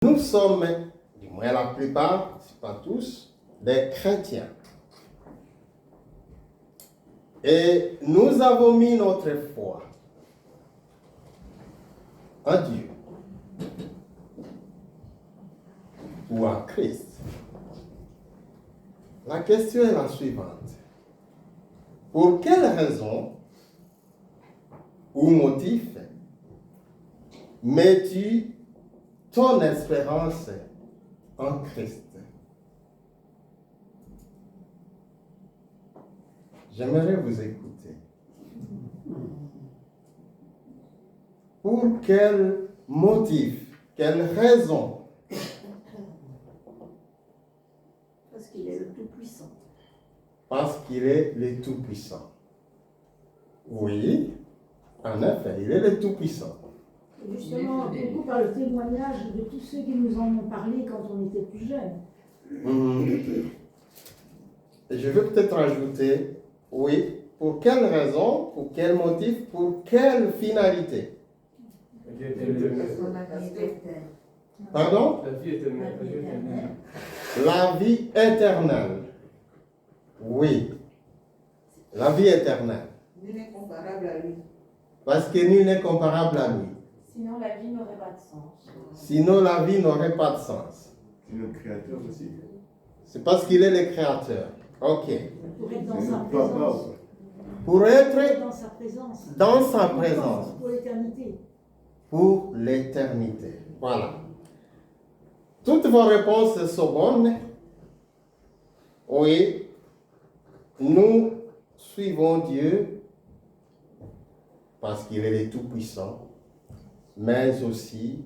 Nous sommes, du moins la plupart, si pas tous, des chrétiens. Et nous avons mis notre foi en Dieu ou en Christ. La question est la suivante. Pour quelle raison ou motif mets-tu ton espérance en Christ? J'aimerais vous écouter. Pour quel motif, quelle raison? Parce qu'il est le Tout-Puissant. Parce qu'il est le Tout-Puissant. Oui, en effet, il est le Tout-Puissant. Justement, beaucoup par le témoignage de tous ceux qui nous en ont parlé quand on était plus jeunes. Je veux peut-être ajouter, oui, pour quelle raison, pour quel motif, pour quelle finalité? Pardon? La vie éternelle. La vie éternelle. Oui, la vie éternelle. Nul n'est comparable à lui. Parce que nul n'est comparable à lui. Sinon, la vie n'aurait pas de sens. Sinon, la vie n'aurait pas de sens. C'est le créateur aussi. C'est parce qu'il est le créateur. Ok. Pour être dans sa présence. Pour être Dans sa présence. dans sa présence. Pour l'éternité. Pour l'éternité. Voilà. Toutes vos réponses sont bonnes. Oui. Nous suivons Dieu parce qu'il est le Tout-Puissant, mais aussi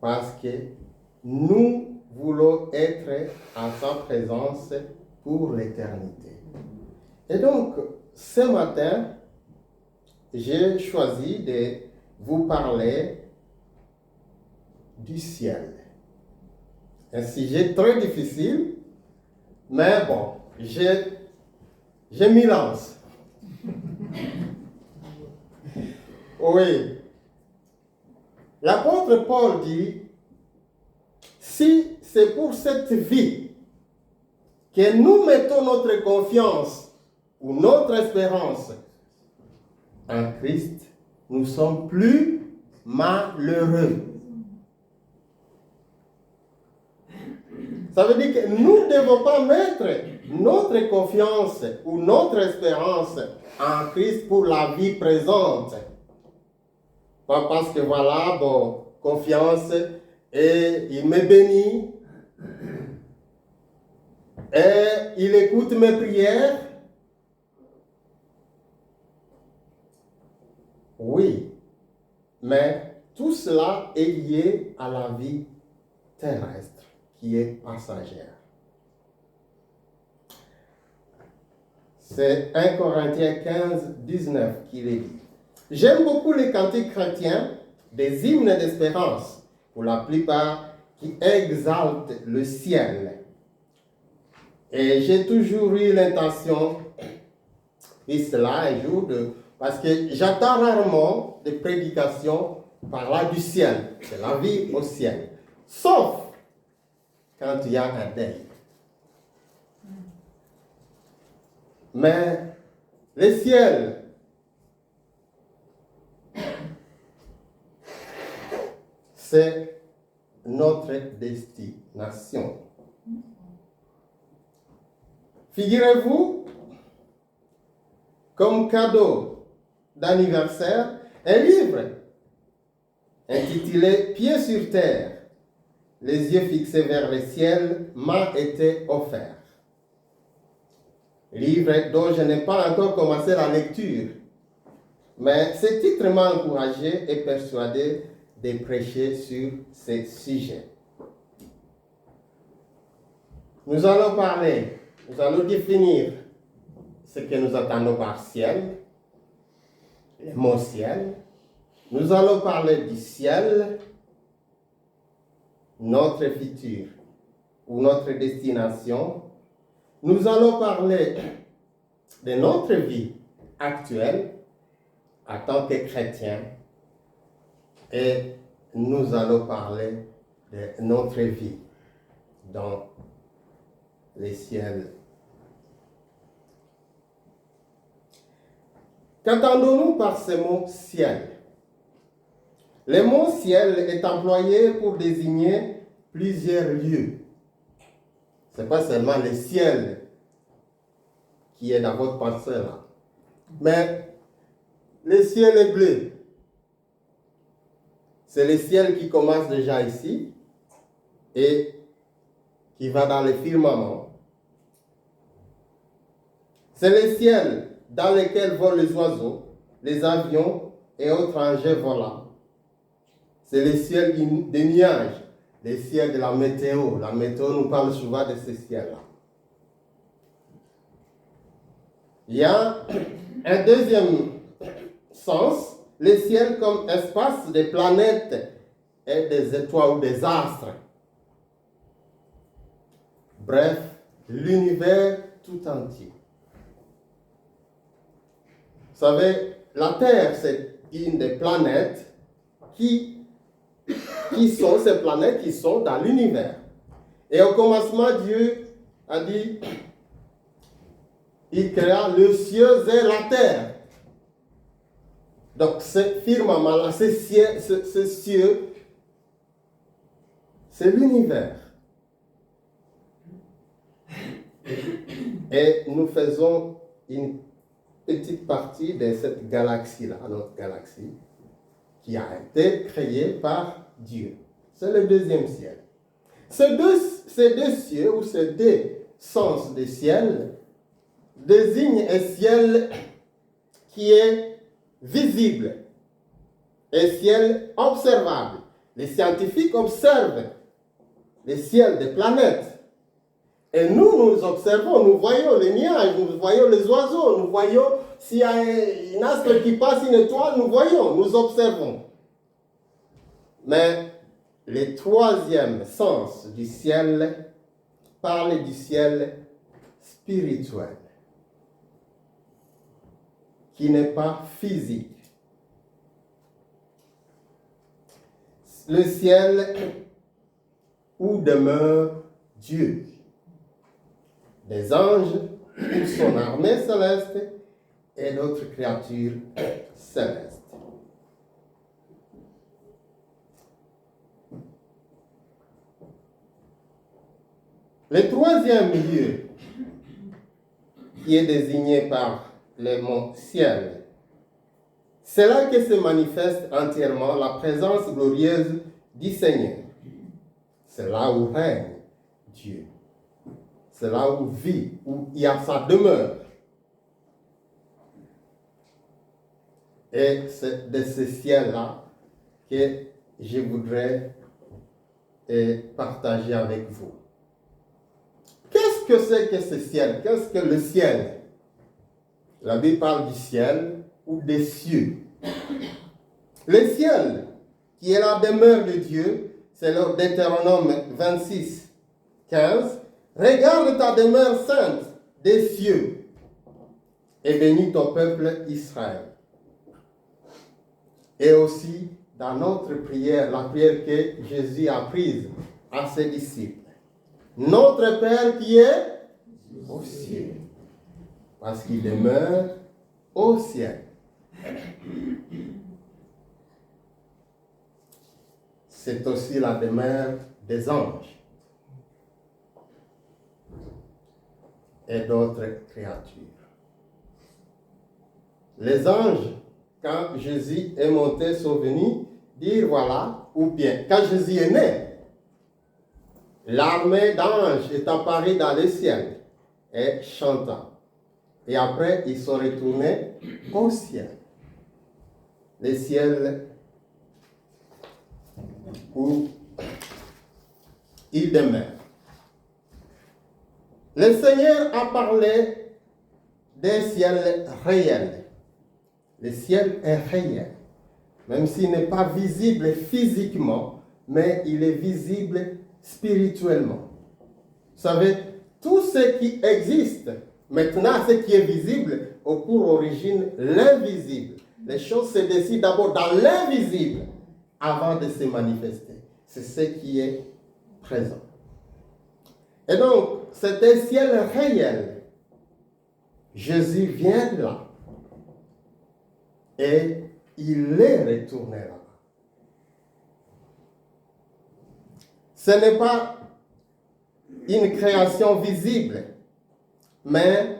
parce que nous voulons être en sa présence pour l'éternité. Et donc, ce matin, j'ai choisi de vous parler du ciel. Un sujet très difficile, mais bon, je m'y lance. Oui. L'apôtre Paul dit, si c'est pour cette vie que nous mettons notre confiance ou notre espérance en Christ, nous sommes plus malheureux. Ça veut dire que nous ne devons pas mettre notre confiance ou notre espérance en Christ pour la vie présente. Pas parce que voilà, bon, confiance, et il me bénit, et il écoute mes prières. Oui, mais tout cela est lié à la vie terrestre qui est passagère. C'est 1 Corinthiens 15, 19 qui le dit. J'aime beaucoup les cantiques chrétiens, des hymnes d'espérance, pour la plupart qui exaltent le ciel. Et j'ai toujours eu l'intention, et cela un jour, parce que j'attends rarement des prédications par là du ciel, de la vie au ciel. Sauf quand il y a un deuil. Mais le ciel, c'est notre destination. Figurez-vous, comme cadeau d'anniversaire, un livre intitulé Pieds sur terre, les yeux fixés vers le ciel, m'a été offert. Livre dont je n'ai pas encore commencé la lecture, mais ce titre m'a encouragé et persuadé de prêcher sur ce sujet. Nous allons parler, nous allons définir ce que nous attendons par ciel, le mot ciel. Nous allons parler du ciel, notre futur ou notre destination. Nous allons parler de notre vie actuelle en tant que chrétiens et nous allons parler de notre vie dans les ciels. Qu'entendons-nous par ce mot ciel? Le mot ciel est employé pour désigner plusieurs lieux. Ce n'est pas seulement le ciel qui est dans votre pensée là, mais le ciel est bleu. C'est le ciel qui commence déjà ici et qui va dans le firmament. C'est le ciel dans lequel volent les oiseaux, les avions et autres engins volants. C'est le ciel des nuages, le ciel de la météo. La météo nous parle souvent de ce ciel-là. Il y a un deuxième sens, le ciel comme espace des planètes et des étoiles ou des astres. Bref, l'univers tout entier. Vous savez, la Terre, c'est une des planètes qui sont ces planètes qui sont dans l'univers. Et au commencement, Dieu a dit, il créa le ciel et la terre. Donc, ce firmament-là, ce ciel, c'est l'univers. Et nous faisons une petite partie de cette galaxie-là, notre galaxie, qui a été créée par Dieu. C'est le deuxième ciel. Ces deux cieux, ou ces deux sens de ciel, désignent un ciel qui est visible, un ciel observable. Les scientifiques observent le ciel des planètes. Et nous observons, nous voyons les nuages, nous voyons les oiseaux, nous voyons s'il y a un astre qui passe, une étoile, nous voyons, nous observons. Mais le troisième sens du ciel parle du ciel spirituel, qui n'est pas physique. Le ciel où demeure Dieu. Des anges ou son armée céleste et d'autres créatures célestes. Le troisième lieu qui est désigné par le mot ciel, c'est là que se manifeste entièrement la présence glorieuse du Seigneur. C'est là où règne Dieu. C'est là où vit, où il y a sa demeure. Et c'est de ce ciel-là que je voudrais partager avec vous. Qu'est-ce que c'est que ce ciel? Qu'est-ce que le ciel? La Bible parle du ciel ou des cieux. Le ciel, qui est la demeure de Dieu, c'est le Deutéronome 26, 15. Regarde ta demeure sainte des cieux et bénis ton peuple Israël. Et aussi dans notre prière, la prière que Jésus a prise à ses disciples. Notre Père qui est au ciel, parce qu'il demeure au ciel. C'est aussi la demeure des anges et d'autres créatures. Les anges, quand Jésus est monté, sont venus dire voilà, ou bien quand Jésus est né, l'armée d'anges est apparue dans le ciel et chantant. Et après, ils sont retournés au ciel. Le ciel où il demeure. Le Seigneur a parlé d'un ciel réel. Le ciel est réel, même s'il n'est pas visible physiquement, mais il est visible spirituellement. Vous savez, tout ce qui existe, maintenant ce qui est visible, au pour origine l'invisible. Les choses se décident d'abord dans l'invisible avant de se manifester. c'est ce qui est présent. Et donc, c'est un ciel réel. Jésus vient de là. Et il est retourné là. Ce n'est pas une création visible, mais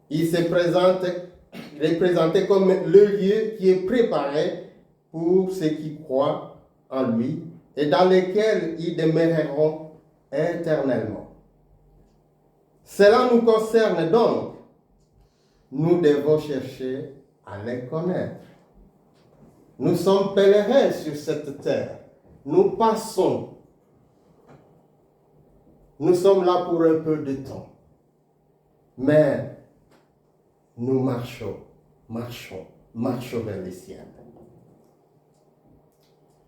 il est présenté comme le lieu qui est préparé pour ceux qui croient en lui et dans lequel ils demeureront éternellement. Cela nous concerne donc. Nous devons chercher à les connaître. Nous sommes pèlerins sur cette terre. Nous passons. Nous sommes là pour un peu de temps. Mais nous marchons vers les ciels.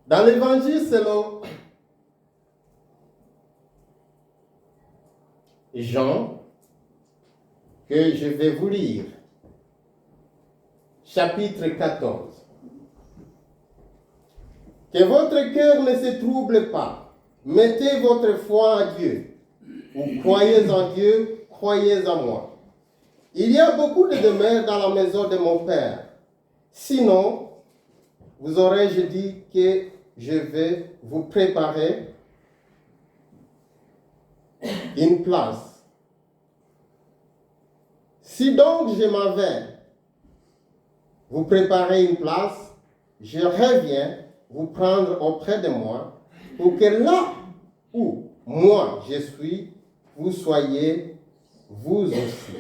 Dans l'évangile selon Jean, que je vais vous lire, chapitre 14. Que votre cœur ne se trouble pas. Mettez votre foi en Dieu. Ou croyez en Dieu, croyez en moi. Il y a beaucoup de demeures dans la maison de mon Père. Sinon, vous aurais-je dit que je vais vous préparer une place. Si donc je m'en vais vous préparer une place, je reviens vous prendre auprès de moi pour que là où moi je suis, vous soyez vous aussi.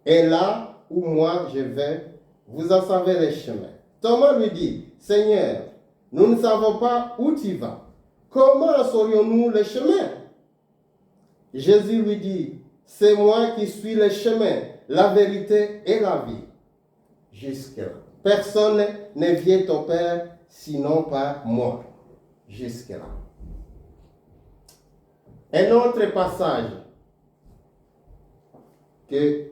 Et là où moi je vais, vous en savez les chemins. Thomas lui dit, Seigneur, nous ne savons pas où tu vas. Comment saurions-nous le chemin? Jésus lui dit, c'est moi qui suis le chemin, la vérité et la vie. Jusque-là. Personne ne vient au Père sinon par moi. Jusque-là. Un autre passage que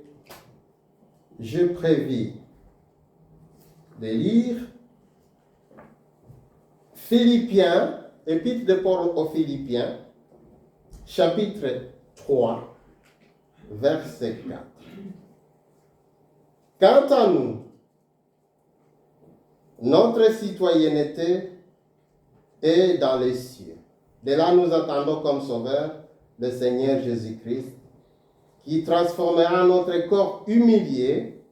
je prévis de lire, Philippiens, épître de Paul aux Philippiens, chapitre 3, verset 4. Quant à nous, notre citoyenneté est dans les cieux. De là, nous attendons comme sauveur le Seigneur Jésus-Christ, qui transformera notre corps humilié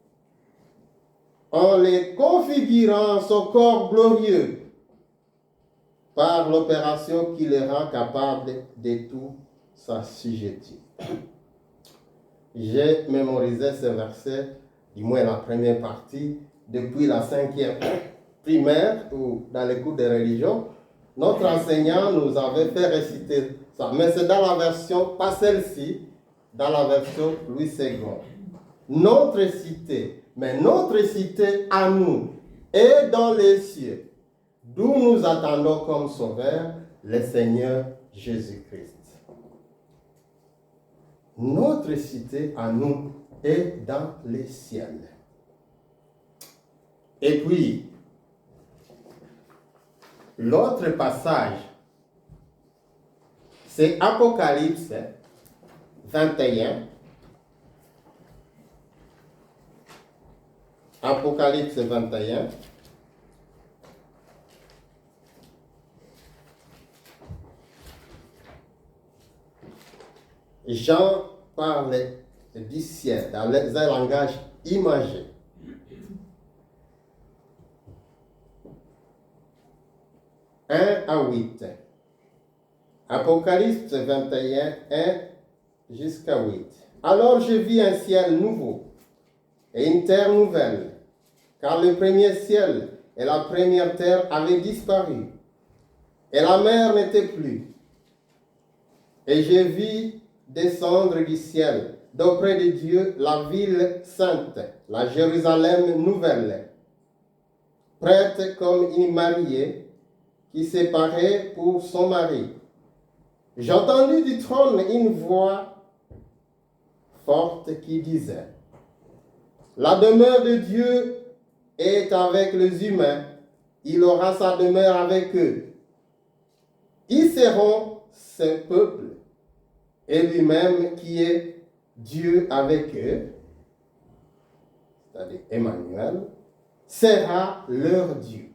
en les configurant en son corps glorieux par l'opération qui le rend capable de tout s'assujettir. J'ai mémorisé ce verset, du moins la première partie, depuis la 5e primaire ou dans les cours de religion. Notre enseignant nous avait fait réciter ça, mais c'est dans la version, pas celle-ci, dans la version Louis II. Notre cité, mais notre cité à nous est dans les cieux, d'où nous attendons comme sauveur le Seigneur Jésus-Christ. Notre cité à nous est dans les ciels. Et puis, l'autre passage, c'est Apocalypse 21. Apocalypse 21. Jean parle du ciel dans un langage imagé. « 1 à 8. Apocalypse 21, 1 jusqu'à 8. Alors je vis un ciel nouveau et une terre nouvelle, car le premier ciel et la première terre avaient disparu, et la mer n'était plus. Et je vis descendre du ciel, d'auprès de Dieu, la ville sainte, la Jérusalem nouvelle, prête comme une mariée qui s'est parée pour son mari. J'entendis du trône une voix forte qui disait, « La demeure de Dieu est avec les humains. il aura sa demeure avec eux. Ils seront son peuple, et lui-même qui est Dieu avec eux, c'est-à-dire Emmanuel, sera leur Dieu.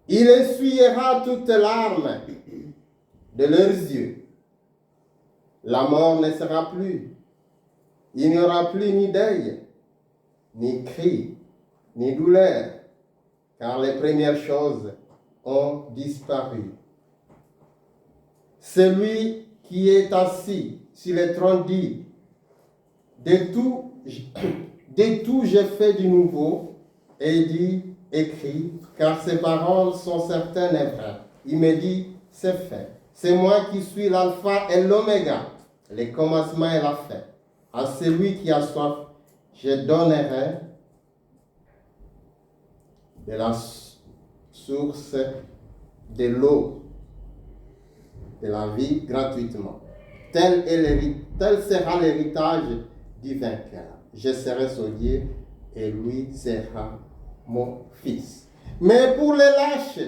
Il essuiera toutes larmes de leurs yeux. La mort ne sera plus. Il n'y aura plus ni deuil, ni cri, ni douleur, car les premières choses ont disparu. Celui qui est assis sur le trône dit, de tout j'ai fait du nouveau, et dit, écrit, car ces paroles sont certaines et vraies. Il me dit, c'est fait. C'est moi qui suis l'alpha et l'oméga, le commencement et la fin. À celui qui a soif, je donnerai de la source de l'eau de la vie gratuitement. Tel sera l'héritage du vainqueur. Je serai son Dieu et lui sera mon fils. Mais pour les lâches,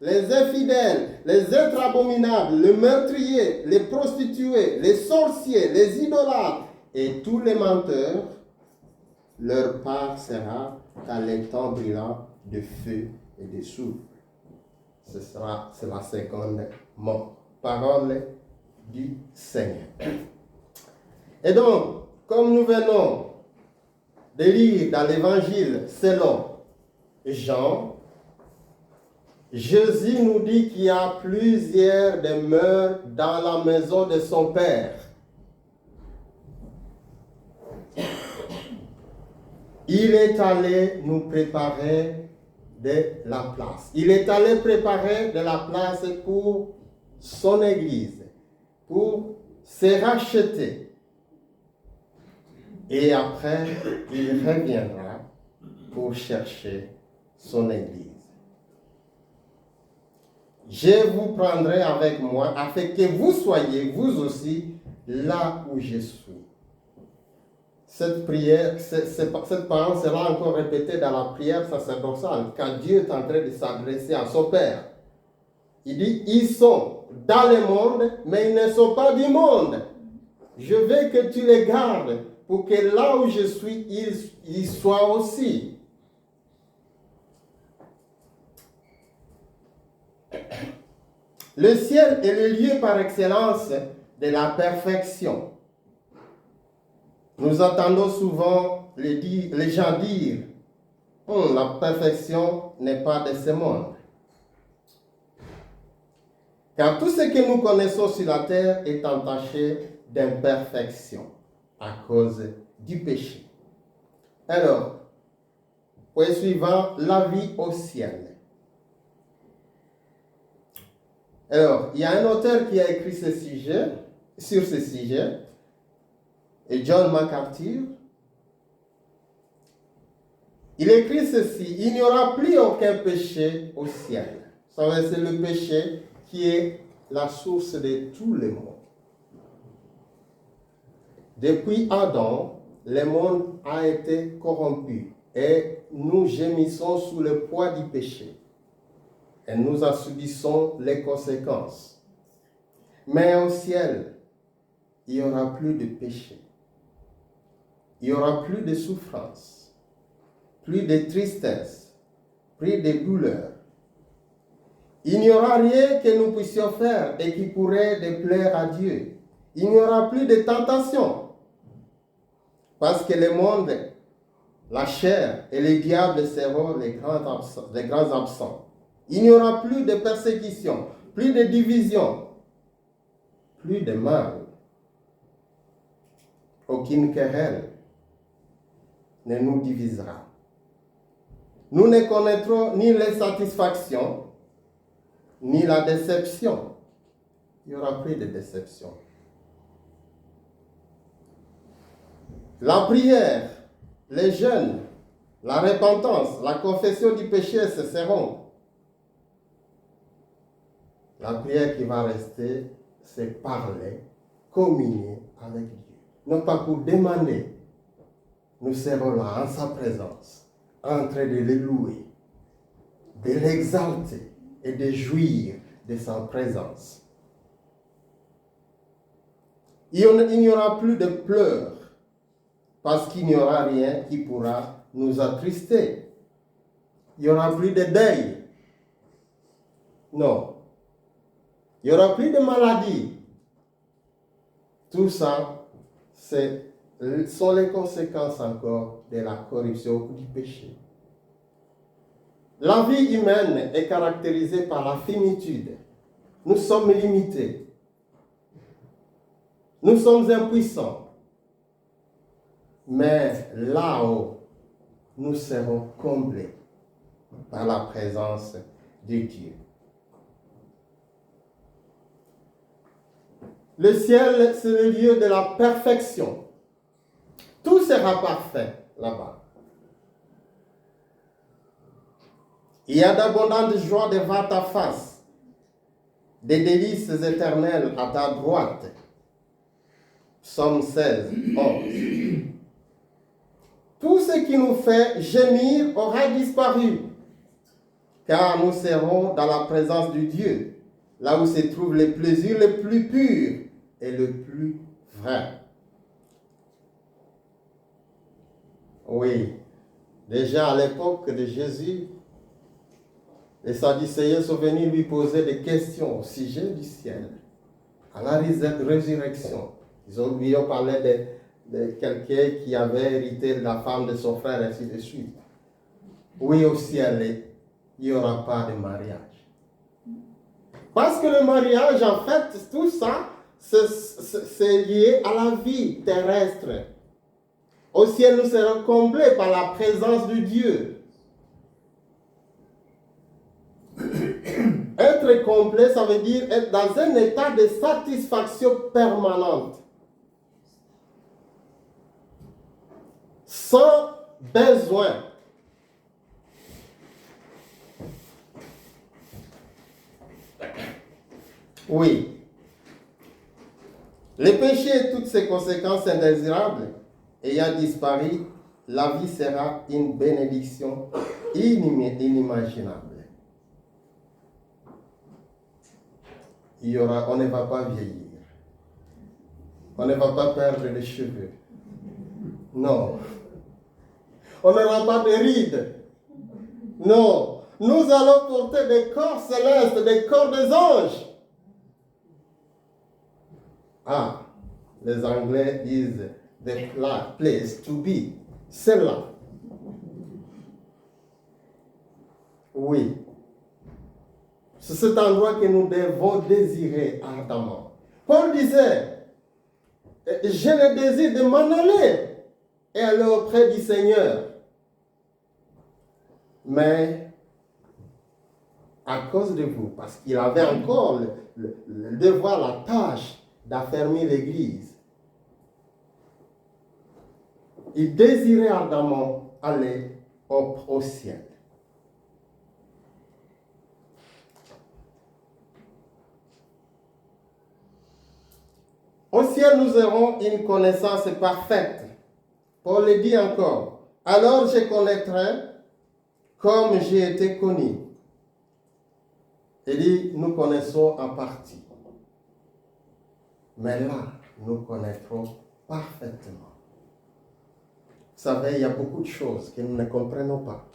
les infidèles, les êtres abominables, les meurtriers, les prostituées, les sorciers, les idolâtres et tous les menteurs, leur part sera dans les temps brûlants de feu et de soufre. C'est la seconde mort. Parole du Seigneur. Et donc, comme nous venons de lire dans l'évangile selon Jean, Jésus nous dit qu'il y a plusieurs demeures dans la maison de son Père. Il est allé nous préparer de la place. Il est allé préparer de la place pour son Église, pour se racheter. Et après, il reviendra pour chercher son Église. Je vous prendrai avec moi afin que vous soyez, vous aussi, là où je suis. Cette prière, cette parole sera encore répétée dans la prière sacerdotale quand Dieu est en train de s'adresser à son Père. Il dit, ils sont dans le monde, mais ils ne sont pas du monde. Je veux que tu les gardes pour que là où je suis, ils soient aussi. Le ciel est le lieu par excellence de la perfection. Nous entendons souvent les gens dire, la perfection n'est pas de ce monde. Car tout ce que nous connaissons sur la terre est entaché d'imperfection à cause du péché. Alors, point suivant, la vie au ciel. Alors, il y a un auteur qui a écrit sur ce sujet, et John MacArthur. Il écrit ceci, il n'y aura plus aucun péché au ciel. Ça veut dire c'est le péché qui est la source de tout le monde. Depuis Adam, le monde a été corrompu et nous gémissons sous le poids du péché. Et nous en subissons les conséquences. Mais au ciel, il n'y aura plus de péché. Il n'y aura plus de souffrance, plus de tristesse, plus de douleur. Il n'y aura rien que nous puissions faire et qui pourrait déplaire à Dieu. Il n'y aura plus de tentation. Parce que le monde, la chair et les diables seront les grands absents. Il n'y aura plus de persécution, plus de division, plus de mal. Aucune querelle ne nous divisera. Nous ne connaîtrons ni les satisfactions, ni la déception. Il n'y aura plus de déception. La prière, les jeûnes, la repentance, la confession du péché cesseront. La prière qui va rester, c'est parler, communier avec Dieu. Non pas pour demander. Nous serons là en sa présence, en train de le louer, de l'exalter et de jouir de sa présence. Il n'y aura plus de pleurs parce qu'il n'y aura rien qui pourra nous attrister. Il n'y aura plus de deuil. Non. Il n'y aura plus de maladie. Tout ça, sont les conséquences encore de la corruption ou du péché. La vie humaine est caractérisée par la finitude. Nous sommes limités. Nous sommes impuissants. Mais là-haut, nous serons comblés par la présence de Dieu. Le ciel, c'est le lieu de la perfection. Tout sera parfait là-bas. Il y a d'abondantes joies devant ta face, des délices éternelles à ta droite. Psaume 16, 11. Tout ce qui nous fait gémir aura disparu, car nous serons dans la présence du Dieu, là où se trouvent les plaisirs les plus purs et les plus vrais. Oui, déjà à l'époque de Jésus, les Sadducéens sont venus lui poser des questions au sujet du ciel, à la résurrection. Ils ont parlé de quelqu'un qui avait hérité de la femme de son frère, ainsi de suite. Oui, au ciel, il n'y aura pas de mariage. Parce que le mariage, en fait, tout ça, c'est lié à la vie terrestre. Au ciel, nous serons comblés par la présence de Dieu. Être complet, ça veut dire être dans un état de satisfaction permanente. Sans besoin. Oui. Le péché et toutes ses conséquences indésirables ayant disparu, la vie sera une bénédiction inimaginable. On ne va pas vieillir. On ne va pas perdre les cheveux. Non. On n'aura pas de rides. Non. Nous allons porter des corps célestes, des corps des anges. Ah, les Anglais disent the place to be. C'est là. Oui. C'est cet endroit que nous devons désirer ardemment. Paul disait, j'ai le désir de m'en aller et aller auprès du Seigneur. Mais à cause de vous, parce qu'il avait encore le devoir, la tâche d'affermir l'Église, il désirait ardemment aller au ciel. Au ciel, nous aurons une connaissance parfaite. Paul le dit encore. Alors je connaîtrai comme j'ai été connu. Il dit, nous connaissons en partie. Mais là, nous connaîtrons parfaitement. Vous savez, il y a beaucoup de choses que nous ne comprenons pas,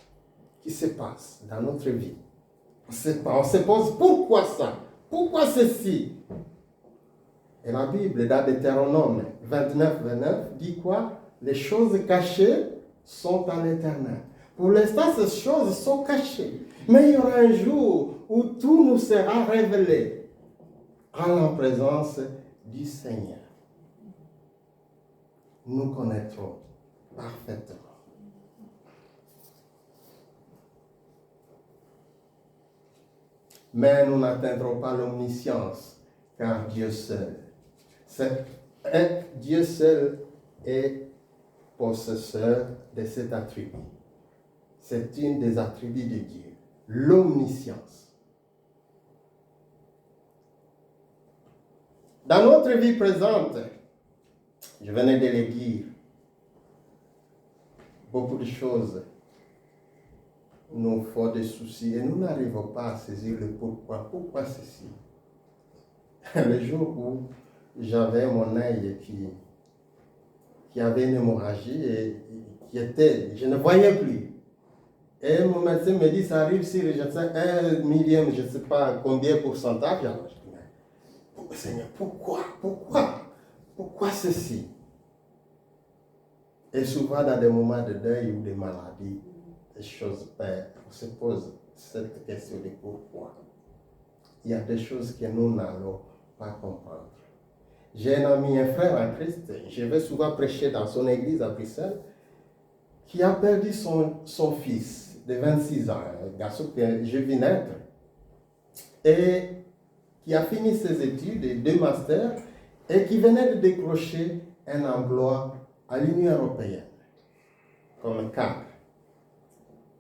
qui se passent dans notre vie. On se pose pourquoi ça? Pourquoi ceci? Et la Bible, dans Deutéronome 29 dit quoi? Les choses cachées sont à l'Éternel. Pour l'instant, ces choses sont cachées. Mais il y aura un jour où tout nous sera révélé à la présence du Seigneur. Nous connaîtrons parfaitement. Mais nous n'atteindrons pas l'omniscience, car Dieu seul est possesseur de cet attribut. C'est une des attributs de Dieu, l'omniscience. Dans notre vie présente, je venais de le dire, beaucoup de choses nous font des soucis et nous n'arrivons pas à saisir le pourquoi. Pourquoi ceci? Le jour où j'avais mon œil qui avait une hémorragie et je ne voyais plus. Et mon médecin me dit, ça arrive sur, je sais, 1 millième, je ne sais pas combien de pourcentage. Alors, je dis, mais, Seigneur, pourquoi ceci? Et souvent, dans des moments de deuil ou de maladie, des choses, on se pose cette question de pourquoi. Il y a des choses que nous n'allons pas comprendre. J'ai un ami, un frère en Christ, je vais souvent prêcher dans son église à Bruxelles, qui a perdu son fils de 26 ans, un garçon que je vis naître, et qui a fini ses études, 2 masters, et qui venait de décrocher un emploi à l'Union européenne, comme cadre.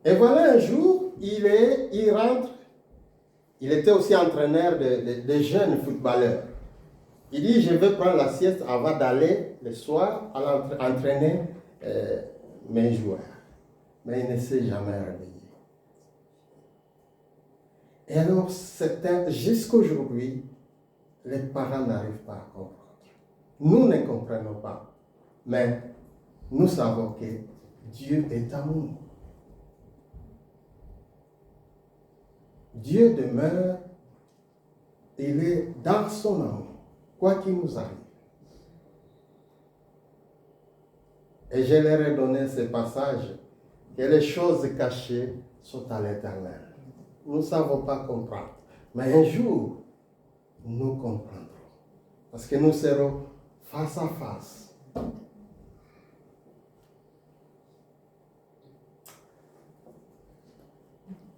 Et voilà, un jour, il rentre, il était aussi entraîneur de jeunes footballeurs. Il dit, je vais prendre la sieste avant d'aller le soir à entraîner mes joueurs. Mais il ne s'est jamais réveillé. Et alors, jusqu'aujourd'hui, les parents n'arrivent pas à comprendre. Nous ne comprenons pas. Mais nous savons que Dieu est amour. Dieu demeure, il est dans son amour, quoi qu'il nous arrive. Et je leur ai donné ce passage, que les choses cachées sont à l'Éternel. Nous ne savons pas comprendre. Mais un jour, nous comprendrons. Parce que nous serons face à face.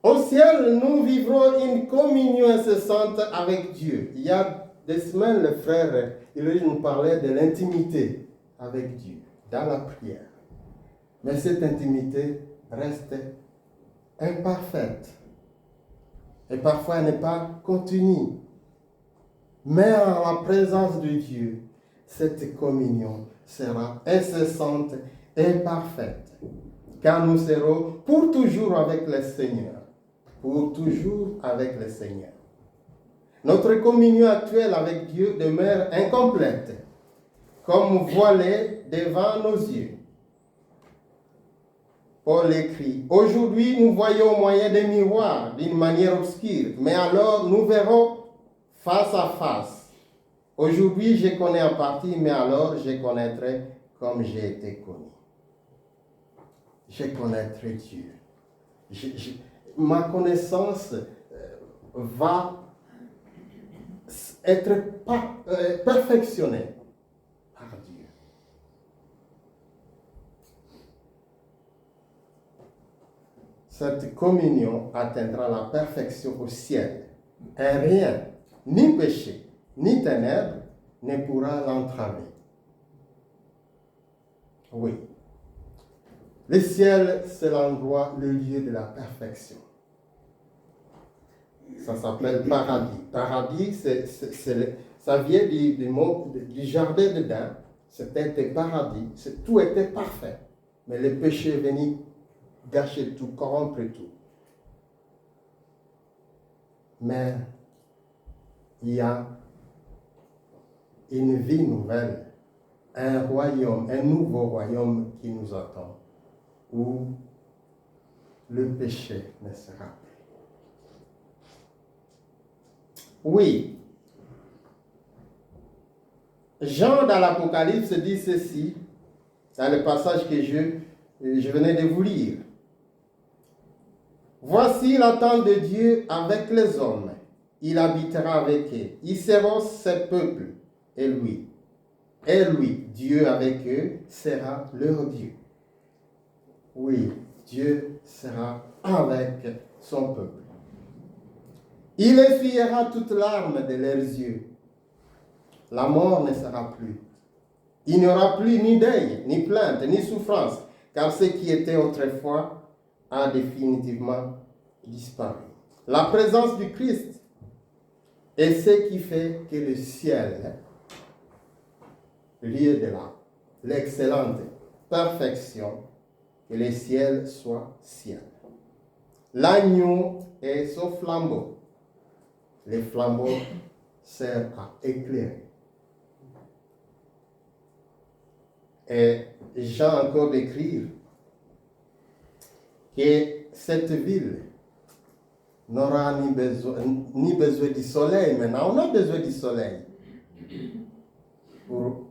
Au ciel, nous vivrons une communion incessante avec Dieu. Il y a des semaines, le frère, il nous parlait de l'intimité avec Dieu, dans la prière. Mais cette intimité reste imparfaite. Et parfois, elle n'est pas continue. Mais en la présence de Dieu, cette communion sera incessante et parfaite. Car nous serons pour toujours avec le Seigneur. Pour toujours avec le Seigneur. Notre communion actuelle avec Dieu demeure incomplète, comme voilée devant nos yeux. Paul écrit, aujourd'hui nous voyons au moyen des miroirs d'une manière obscure, mais alors nous verrons face à face. Aujourd'hui je connais en partie, mais alors je connaîtrai comme j'ai été connu. Je connaîtrai Dieu. Ma connaissance va être perfectionnée par Dieu. Cette communion atteindra la perfection au ciel. Et rien, ni péché, ni ténèbres, ne pourra l'entraver. Oui. Le ciel, c'est l'endroit, le lieu de la perfection. Ça s'appelle paradis. Paradis, ça vient du jardin d'Éden. C'était un paradis. Tout était parfait. Mais le péché est venu gâcher tout, corrompre tout. Mais il y a une vie nouvelle, un royaume, un nouveau royaume qui nous attend, où le péché ne sera plus. Oui. Jean dans l'Apocalypse dit ceci, dans le passage que je venais de vous lire. Voici l'attente de Dieu avec les hommes. Il habitera avec eux. Ils seront ses peuples. Et lui, Dieu avec eux, sera leur Dieu. Oui, Dieu sera avec son peuple. Il essuiera toute larme de leurs yeux. La mort ne sera plus. Il n'y aura plus ni deuil, ni plainte, ni souffrance, car ce qui était autrefois a définitivement disparu. La présence du Christ est ce qui fait que le ciel, lieu de l'excellente perfection, que le ciel soit ciel. L'agneau est son flambeau. Les flambeaux servent à éclairer. Et Jean encore d'écrire que cette ville n'aura ni besoin du soleil. Maintenant, on a besoin du soleil pour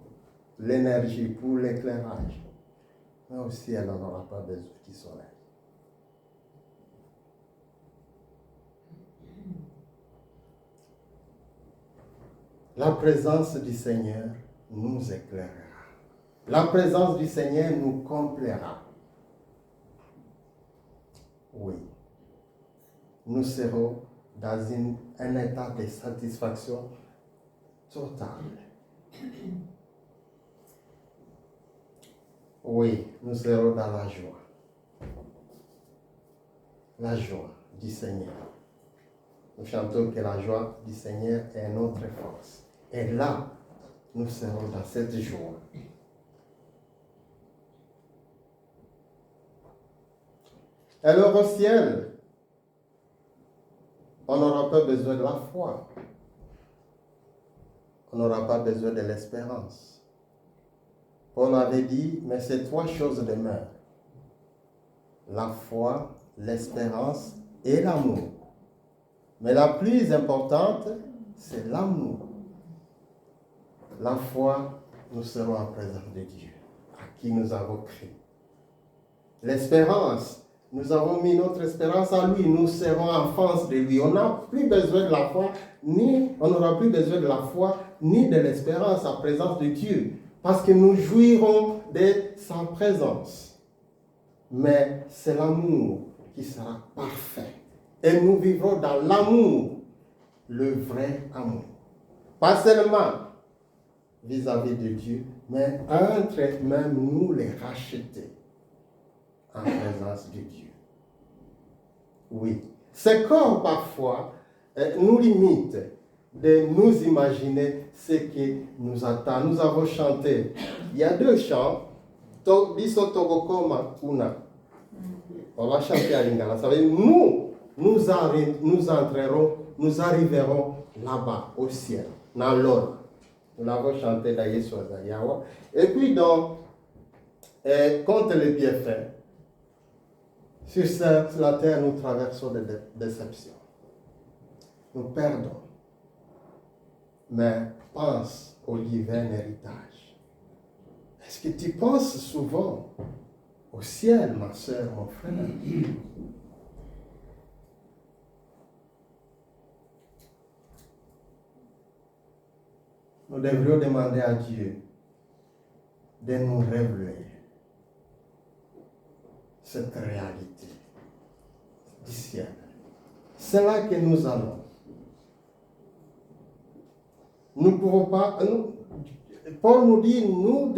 l'énergie, pour l'éclairage. Mais aussi, elle n'aura pas besoin du soleil. La présence du Seigneur nous éclairera. La présence du Seigneur nous complaira. Oui. Nous serons dans un état de satisfaction totale. Oui, nous serons dans la joie. La joie du Seigneur. Nous chantons que la joie du Seigneur est notre force. Et là, nous serons dans cette joie. Alors au ciel, on n'aura pas besoin de la foi. On n'aura pas besoin de l'espérance. Paul avait dit, mais ces trois choses demeurent. La foi, l'espérance et l'amour. Mais la plus importante, c'est l'amour. La foi, nous serons en présence de Dieu, à qui nous avons cru. L'espérance, nous avons mis notre espérance en lui, nous serons en face de lui. On n'a plus besoin de la foi, on n'aura plus besoin de la foi, ni de l'espérance en présence de Dieu, parce que nous jouirons de sa présence. Mais c'est l'amour qui sera parfait. Et nous vivrons dans l'amour, le vrai amour. Pas seulement vis-à-vis de Dieu, mais entre même nous les racheter en présence de Dieu. Oui, ce corps parfois nous limite de nous imaginer ce qui nous attend. Nous avons chanté, il y a deux chants, Biso Togokoma Kuna. On va chanter à Lingala. Ça veut dire nous entrerons, nous arriverons là-bas, au ciel, dans l'or. Nous l'avons chanté d'ailleurs sur Zayawa. Et puis contre les bienfaits, sur la terre, nous traversons des déceptions. Nous perdons. Mais pense au divin héritage. Est-ce que tu penses souvent au ciel, ma soeur, mon frère? Nous devrions demander à Dieu de nous révéler cette réalité du ciel. C'est là que nous allons. Nous ne pouvons pas. Paul nous dit, nous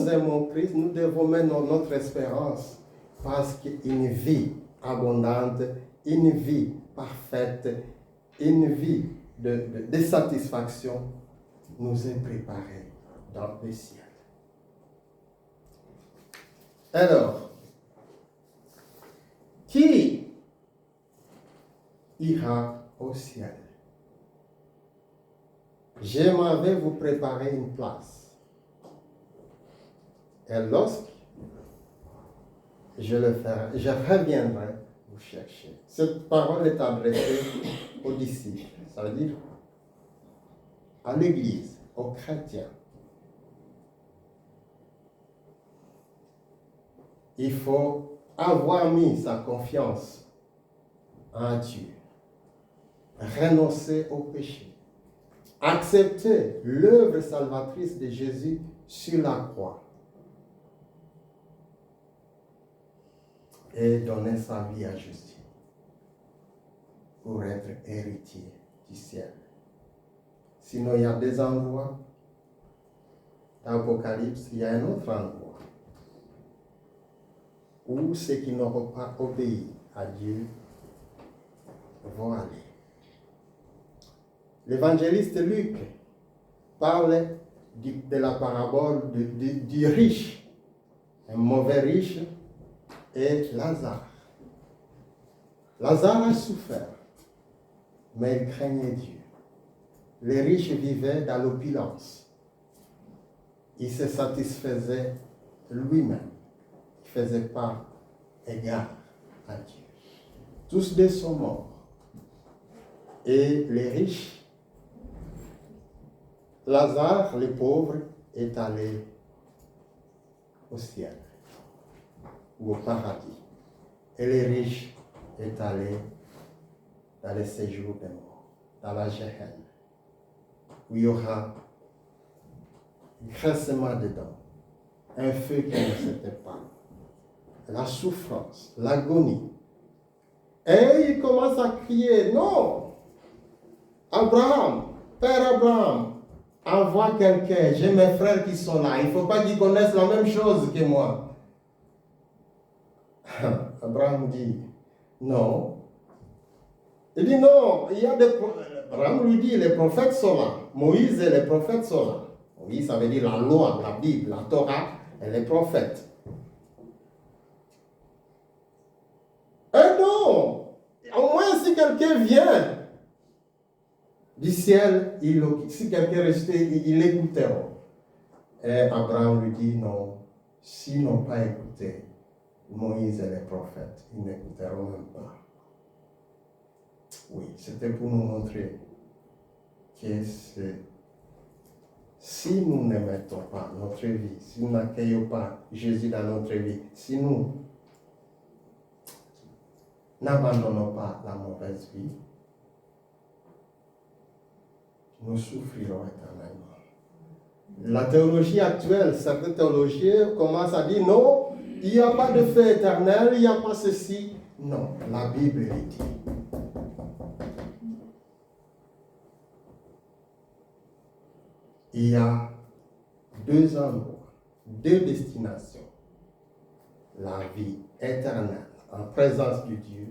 aimons Christ, nous devons mettre notre espérance parce qu'une vie abondante, une vie parfaite, une vie de satisfaction nous est préparée dans le ciel. Alors, qui ira au ciel? J'aimerais vous préparer une place. Et lorsque je le ferai, je reviendrai vous chercher. Cette parole est adressée aux disciples, ça veut dire à l'Église, aux chrétiens. Il faut avoir mis sa confiance en Dieu, renoncer au péché, accepter l'œuvre salvatrice de Jésus sur la croix et donner sa vie à Jésus pour être héritier du ciel. Sinon, il y a des endroits, dans l'Apocalypse, il y a un autre endroit où ceux qui n'auront pas obéi à Dieu vont aller. L'évangéliste Luc parle de la parabole du riche, un mauvais riche, et Lazare. Lazare a souffert, mais il craignait Dieu. Les riches vivaient dans l'opulence. Il se satisfaisait lui-même. Il ne faisait pas égard à Dieu. Tous deux sont morts. Et les riches, Lazare, le pauvre, est allé au ciel ou au paradis. Et les riches est allé dans le séjour des morts, dans la Géhenne, où il y aura grincement dedans, un feu qui ne s'éteint pas, la souffrance, l'agonie. Et il commence à crier, non, Abraham, Père Abraham, envoie quelqu'un, j'ai mes frères qui sont là, il ne faut pas qu'ils connaissent la même chose que moi. Abraham dit, non. Il dit, non, il y a des Abraham lui dit, les prophètes sont là. Moïse et les prophètes sont là. Moïse, ça veut dire la loi, la Bible, la Torah et les prophètes. Et non, au moins si quelqu'un vient du ciel, si quelqu'un restait, il écouteront. Et Abraham lui dit, non, s'ils n'ont pas écouté Moïse et les prophètes, ils n'écouteront même pas. Oui, c'était pour nous montrer que si nous ne mettons pas notre vie, si nous n'accueillons pas Jésus dans notre vie, si nous n'abandonnons pas la mauvaise vie, nous souffrirons éternellement. La théologie actuelle, certains théologiens commencent à dire non, il n'y a pas de feu éternel, il n'y a pas ceci. Non, la Bible le dit. Il y a deux endroits, deux destinations. La vie éternelle en présence de Dieu,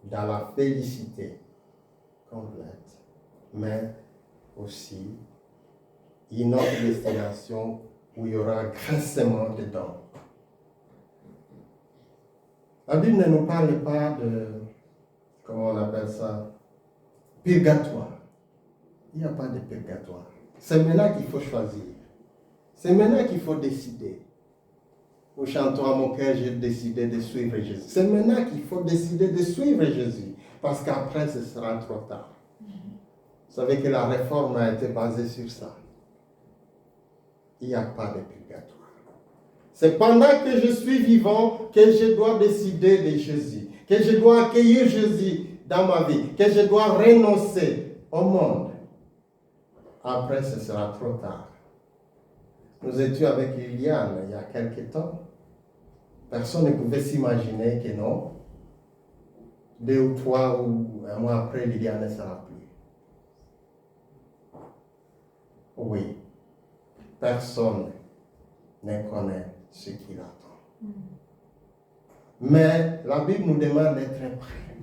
dans la félicité complète, mais aussi une autre destination où il y aura grincement dedans. La Bible ne nous parle pas de, comment on appelle ça, purgatoire. Il n'y a pas de purgatoire. C'est maintenant qu'il faut choisir. C'est maintenant qu'il faut décider. Nous chantons à mon cœur, j'ai décidé de suivre Jésus. C'est maintenant qu'il faut décider de suivre Jésus. Parce qu'après, ce sera trop tard. Vous savez que la réforme a été basée sur ça. Il n'y a pas de purgatoire. C'est pendant que je suis vivant que je dois décider de Jésus. Que je dois accueillir Jésus dans ma vie. Que je dois renoncer au monde. Après, ce sera trop tard. Nous étions avec Liliane il y a quelques temps. Personne ne pouvait s'imaginer que non. 2 ou 3 ou un mois après, Liliane ne sera plus. Oui. Personne ne connaît ce qui l'attend. Mais la Bible nous demande d'être prêts.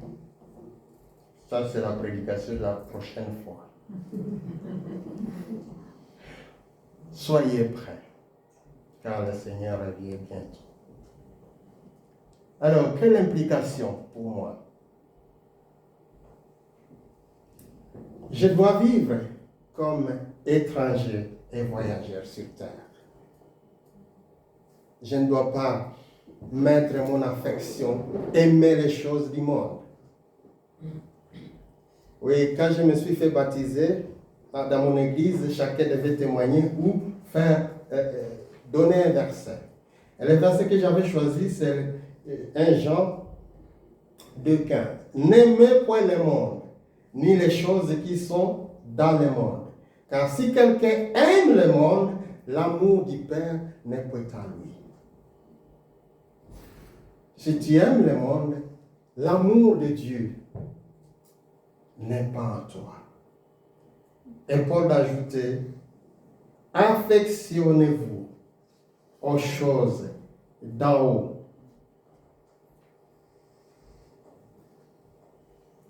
Ça, c'est la prédication de la prochaine fois. Soyez prêts, car le Seigneur revient bientôt. Alors, quelle implication pour moi? Je dois vivre comme étranger et voyageur sur terre. Je ne dois pas mettre mon affection, aimer les choses du monde. Oui, quand je me suis fait baptiser dans mon église, chacun devait témoigner ou faire donner un verset. Et le verset que j'avais choisi, c'est 1 Jean 2,15. N'aimez point le monde, ni les choses qui sont dans le monde. Car si quelqu'un aime le monde, l'amour du Père n'est point à lui. Si tu aimes le monde, l'amour de Dieu n'est pas en toi. Et Paul a ajouté, affectionnez-vous aux choses d'en haut.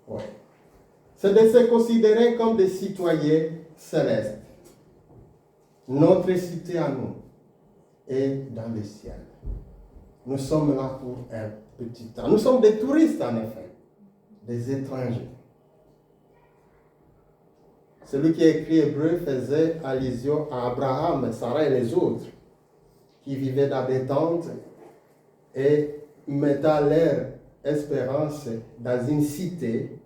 Ouais. C'est de se considérer comme des citoyens célestes. Notre cité à nous est dans le ciel. Nous sommes là pour un petit temps. Nous sommes des touristes, en effet, des étrangers. Celui qui a écrit Hébreu faisait allusion à Abraham, Sarah et les autres qui vivaient dans des tentes et mettaient leur espérance dans une cité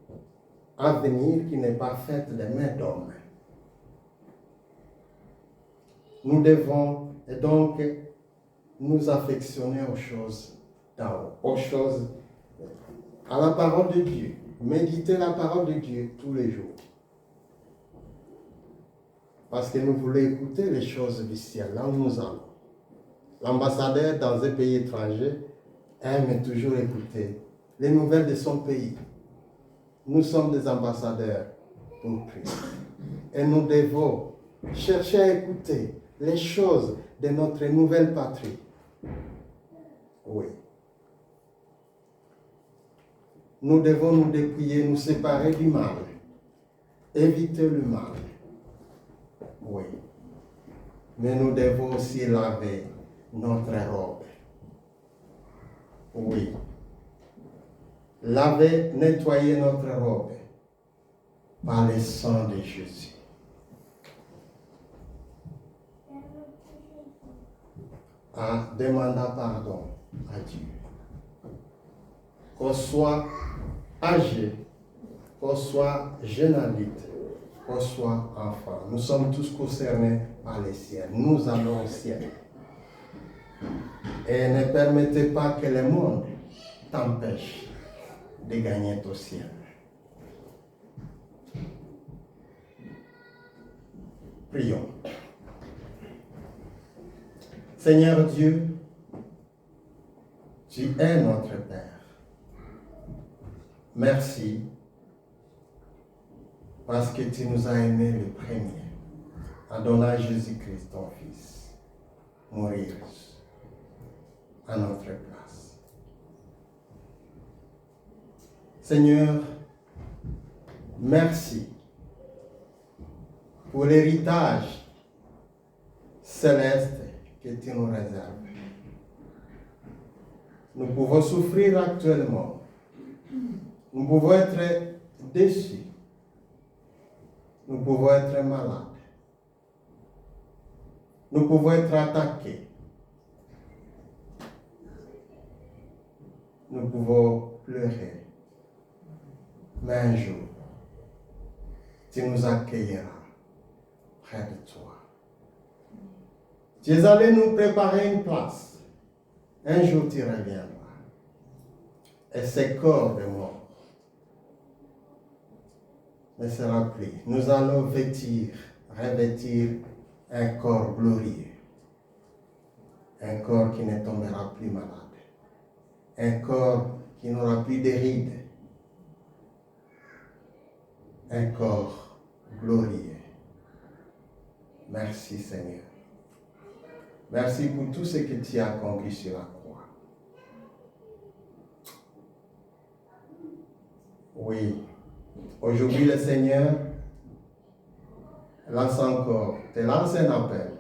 à venir qui n'est pas faite de mains d'hommes. Nous devons donc nous affectionner aux choses d'en haut, aux choses, à la parole de Dieu, méditer la parole de Dieu tous les jours. Parce que nous voulons écouter les choses du ciel, là où nous allons. L'ambassadeur dans un pays étranger aime toujours écouter les nouvelles de son pays. Nous sommes des ambassadeurs pour Christ. Et nous devons chercher à écouter les choses de notre nouvelle patrie. Oui. Nous devons nous dépouiller, nous séparer du mal. Éviter le mal. Oui. Mais nous devons aussi laver notre robe. Oui. Laver, nettoyer notre robe par le sang de Jésus. En demandant pardon à Dieu. Qu'on soit âgé, qu'on soit jeune adulte, qu'on soit enfant. Nous sommes tous concernés par le ciel. Nous allons au ciel. Et ne permettez pas que le monde t'empêche de gagner au ciel. Prions. Seigneur Dieu, tu es notre Père. Merci parce que tu nous as aimés le premier en donnant Jésus-Christ, ton Fils, mourir à notre place. Seigneur, merci pour l'héritage céleste que tu nous réserves. Nous pouvons souffrir actuellement. Nous pouvons être déçus. Nous pouvons être malades. Nous pouvons être attaqués. Nous pouvons pleurer. Mais un jour, tu nous accueilleras près de toi. Tu es allé nous préparer une place. Un jour, tu reviendras. Et ce corps de mort ne sera plus. Nous allons revêtir un corps glorieux. Un corps qui ne tombera plus malade. Un corps qui n'aura plus de rides. Un corps glorieux. Merci Seigneur. Merci pour tout ce que tu as accompli sur la croix. Oui, aujourd'hui le Seigneur lance encore, te lance un appel.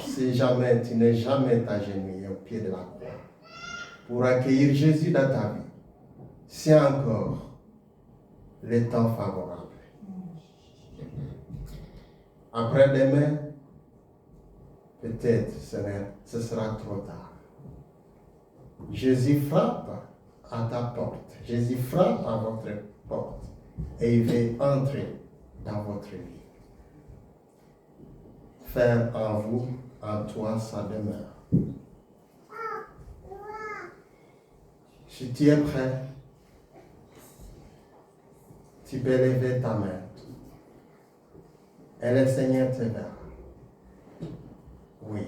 Si jamais tu n'es jamais t'agenouillé au pied de la croix pour accueillir Jésus dans ta vie, c'est encore le temps favorable. Après-demain, peut-être ce sera trop tard. Jésus frappe à ta porte. Jésus frappe à votre porte et il veut entrer dans votre vie. Faire en vous, en toi, sa demeure. Si tu es prêt, tu peux lever ta main. Et le Seigneur te verra. Oui.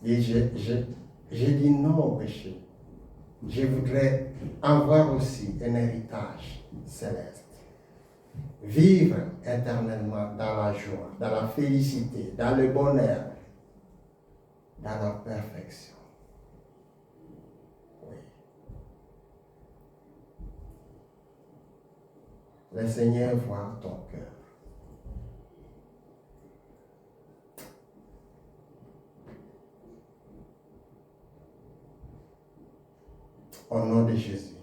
Et j'ai dit non au péché. Je voudrais avoir aussi un héritage céleste. Vivre éternellement dans la joie, dans la félicité, dans le bonheur, dans la perfection. Oui. Le Seigneur voit ton cœur. de Jésus.